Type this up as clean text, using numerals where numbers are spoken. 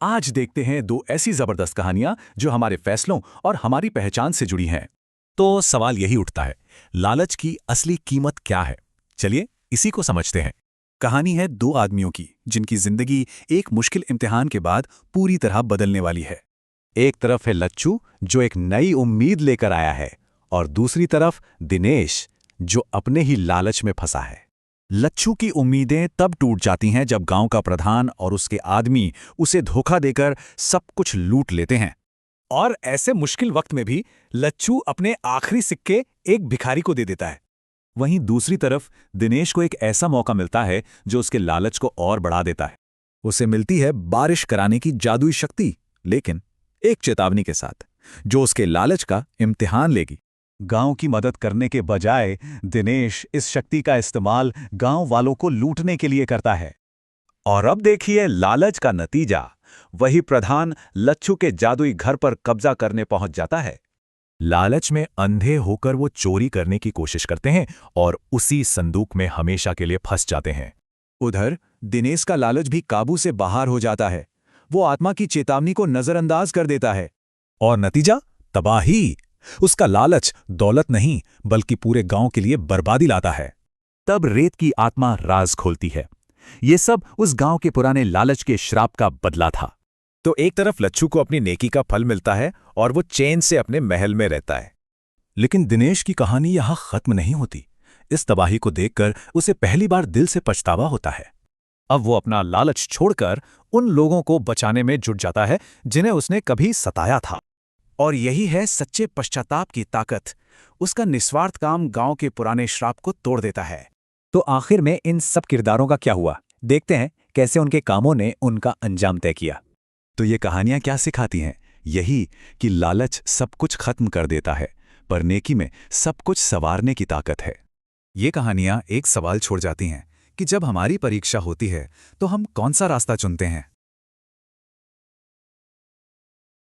आज देखते हैं दो ऐसी जबरदस्त कहानियां जो हमारे फैसलों और हमारी पहचान से जुड़ी हैं। तो सवाल यही उठता है, लालच की असली कीमत क्या है? चलिए इसी को समझते हैं। कहानी है दो आदमियों की जिनकी जिंदगी एक मुश्किल इम्तिहान के बाद पूरी तरह बदलने वाली है। एक तरफ है लच्चू जो एक नई उम्मीद लेकर आया है, और दूसरी तरफ दिनेश जो अपने ही लालच में फंसा है। लच्छू की उम्मीदें तब टूट जाती हैं जब गांव का प्रधान और उसके आदमी उसे धोखा देकर सब कुछ लूट लेते हैं। और ऐसे मुश्किल वक्त में भी लच्छू अपने आखिरी सिक्के एक भिखारी को दे देता है। वहीं दूसरी तरफ दिनेश को एक ऐसा मौका मिलता है जो उसके लालच को और बढ़ा देता है। उसे मिलती है बारिश कराने की जादुई शक्ति, लेकिन एक चेतावनी के साथ, जो उसके लालच का इम्तिहान लेगी। गांव की मदद करने के बजाय दिनेश इस शक्ति का इस्तेमाल गांव वालों को लूटने के लिए करता है। और अब देखिए लालच का नतीजा। वही प्रधान लच्छू के जादुई घर पर कब्जा करने पहुंच जाता है। लालच में अंधे होकर वो चोरी करने की कोशिश करते हैं और उसी संदूक में हमेशा के लिए फंस जाते हैं। उधर दिनेश का लालच भी काबू से बाहर हो जाता है। वो आत्मा की चेतावनी को नजरअंदाज कर देता है और नतीजा तबाही। उसका लालच दौलत नहीं बल्कि पूरे गांव के लिए बर्बादी लाता है। तब रेत की आत्मा राज खोलती है। ये सब उस गांव के पुराने लालच के श्राप का बदला था। तो एक तरफ लच्छू को अपनी नेकी का फल मिलता है और वो चैन से अपने महल में रहता है। लेकिन दिनेश की कहानी यहां खत्म नहीं होती। इस तबाही को देखकर उसे पहली बार दिल से पछतावा होता है। अब वो अपना लालच छोड़कर उन लोगों को बचाने में जुट जाता है जिन्हें उसने कभी सताया था। और यही है सच्चे पश्चाताप की ताकत। उसका निस्वार्थ काम गांव के पुराने श्राप को तोड़ देता है। तो आखिर में इन सब किरदारों का क्या हुआ, देखते हैं कैसे उनके कामों ने उनका अंजाम तय किया। तो ये कहानियां क्या सिखाती हैं? यही कि लालच सब कुछ खत्म कर देता है, पर नेकी में सब कुछ संवारने की ताकत है। ये कहानियां एक सवाल छोड़ जाती हैं कि जब हमारी परीक्षा होती है तो हम कौन सा रास्ता चुनते हैं।